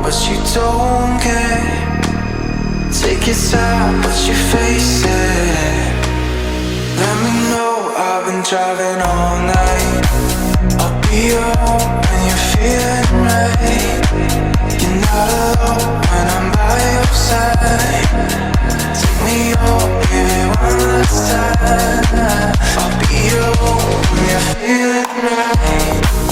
but you don't care. Take your time, but you face it. Let me know, I've been driving all night. I'll be home when you're feeling right. You're not alone when I'm by your side. Take me home, baby, one last time. I'll be home when you're feeling right.